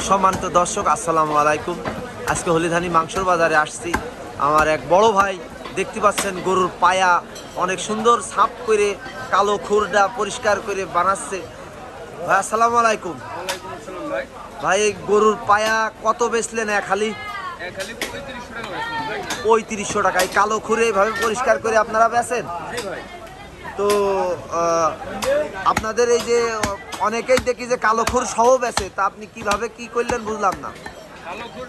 সম্মানিত দর্শক, আসসালামু আলাইকুম। আজকে হলিধানি মাংসর বাজারে আসছি। আমার এক বড় ভাই দেখতে পাচ্ছেন গরুর পায়া অনেক সুন্দর সাফ করে কালো খুরডা পরিষ্কার করে বানাচ্ছে। ভাই আসসালামু আলাইকুম। ওয়ালাইকুম আসসালাম ভাই। ভাই এই গরুর পায়া কত বেচলেন? এক হালি খালি 3500 টাকা বেচলাম ভাই। 3500 টাকা। এই কালো খুরে এইভাবে পরিষ্কার করে আপনারা বেচেন? জি ভাই। তো আপনাদের এই যে অনেকেই দেখি যে কালো খুর সহ বেচে, তা আপনি কিভাবে কি করলেন বুঝলাম না। কালো খুর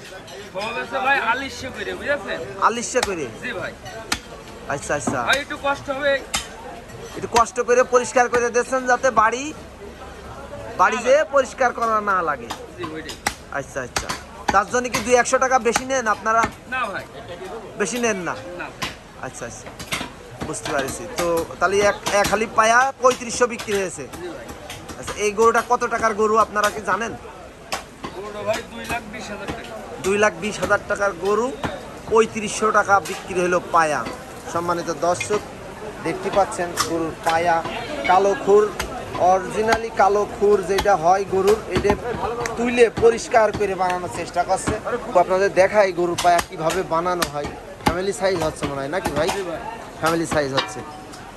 সব আছে ভাই, আলিশে করে বুঝেছেন? আলিশে করে? জি ভাই। আচ্ছা আচ্ছা, ভাই একটু কষ্ট হবে। একটু কষ্ট করে পরিষ্কার করে দিয়েছেন যাতে বাড়ি যেয়ে পরিষ্কার করা না লাগে। জি ওইটাই। আচ্ছা আচ্ছা, তার জন্য কি 200 টাকা বেশি নেন আপনারা? না ভাই, বেশি নেন না? না। আচ্ছা আচ্ছা, বুঝতে পারছি। তো তাহলে এক হালি পায়া 3500 বিক্রি হয়েছে। জি ভাই। আচ্ছা, এই গরুটা কত টাকার গরু আপনারা কি জানেন? গরুটা ভাই 2,20,000 টাকা। 2,20,000 টাকার গরু 3500 টাকা বিক্রি হলো পায়া। সম্মানিত দর্শক, দেখতে পাচ্ছেন গরুর পায়া কালো খুর, অরিজিনালি কালো খুর যেটা হয় গরুর, এটা তুলে পরিষ্কার করে বানানোর চেষ্টা করছে। আপনাদের দেখাই গরুর পায়া কিভাবে বানানো হয়। ফ্যামিলি সাইজ হচ্ছে মনে হয় নাকি ভাই? জি ভাই। ফ্যামিলি সাইজ হচ্ছে,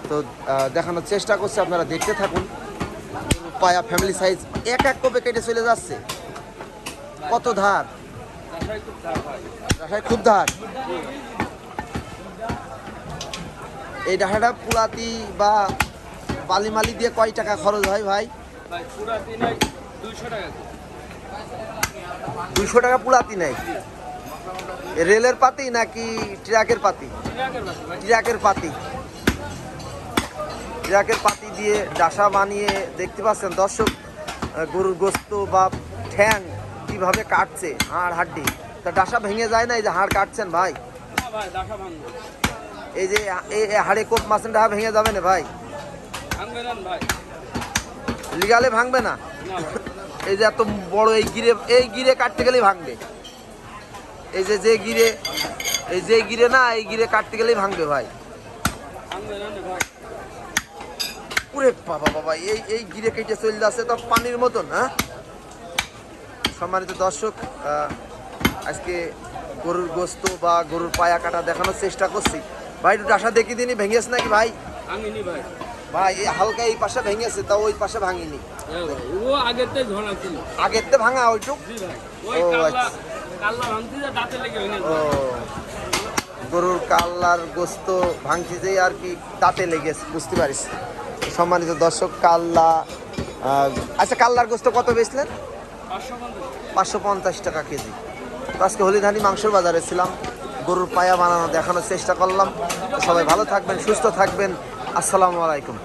তো দেখানোর চেষ্টা করছে, আপনারা দেখতে থাকুন। গরুর পায়া ফ্যামিলি সাইজ এক কোপে কেটে চলে যাচ্ছে। কত ধার? রাসায় খুব দাম ভাই। ডাসায় খুব ধার। এই ডাসাটা পুরাতি বা বালিমালি দিয়ে কয় টাকা খরচ হয় ভাই? ভাই পুরা দিন 200 টাকা। 200 টাকা পুরাতি নেই? রেলের পাতি নাকি ট্রাকের পাতি? টাকার বাকি ভাই। ট্রাকের পাতি। ট্রাকের পাতি দিয়ে ডাসা বানিয়ে দেখতে পাচ্ছেন দর্শক, গরুর গোস্ত বা ঠ্যাং কিভাবে কাটছে, হাড় হাড্ডি। তা ডাসা ভেঙে যায় না? এই যে হাড় কাটছেন ভাই, না ভাই, দাসা ভাঙবে। এই যে এই হাড়ে কোপ মাছের ডাহা ভেঙে যাবে না ভাই? ভাঙবে না ভাই। লিগালে ভাঙবে না? না ভাই। এই যে এত বড় এই গিরে কাটতে গেলেই ভাঙবে। এই যে গিরে না, এই গিরে কাটতে গেলেই ভাঙবে ভাই। ভাঙবে না ভাই। পুরে বাবা বাবা, এই গিরে কেটে চলে যাচ্ছে তো পানির মতন। হ্যাঁ, সম্মানিত দর্শক, আজকে গরুর গোস্ত বা গরুর পায়া কাটা দেখানোর চেষ্টা করছি। ভাই একটু ডাসা দেখি দিনই, ভেঙেছে নাকি ভাই? ভাঙিনি ভাই। ভাই এই হালকা এই পাশে ভেঙেছে, তা ওই পাশে ভাঙিনি। ও আগেতে ঝোলা ছিল। আগের তে ভাঙা ওইটুক? জি ভাই। ওই ও কাল্লা আচ্ছা। কাল্লা ভাঙতে যা দাঁতে লেগে ভেঙে ও, গরুর কাল্লার গোস্ত ভাঙতে যেই আর কি দাঁতে লেগেছে, বুঝতে পারিস। সম্মানিত দর্শক, কাল্লা, আচ্ছা কাল্লার গোস্ত কত বেচলেন? 550 টাকা কেজি। তো আজকে হলিধানি মাংসর বাজারে ছিলাম, গরুর পায়া বানানো দেখানোর চেষ্টা করলাম। তো সবাই ভালো থাকবেন, সুস্থ থাকবেন। আসসালামু আলাইকুম।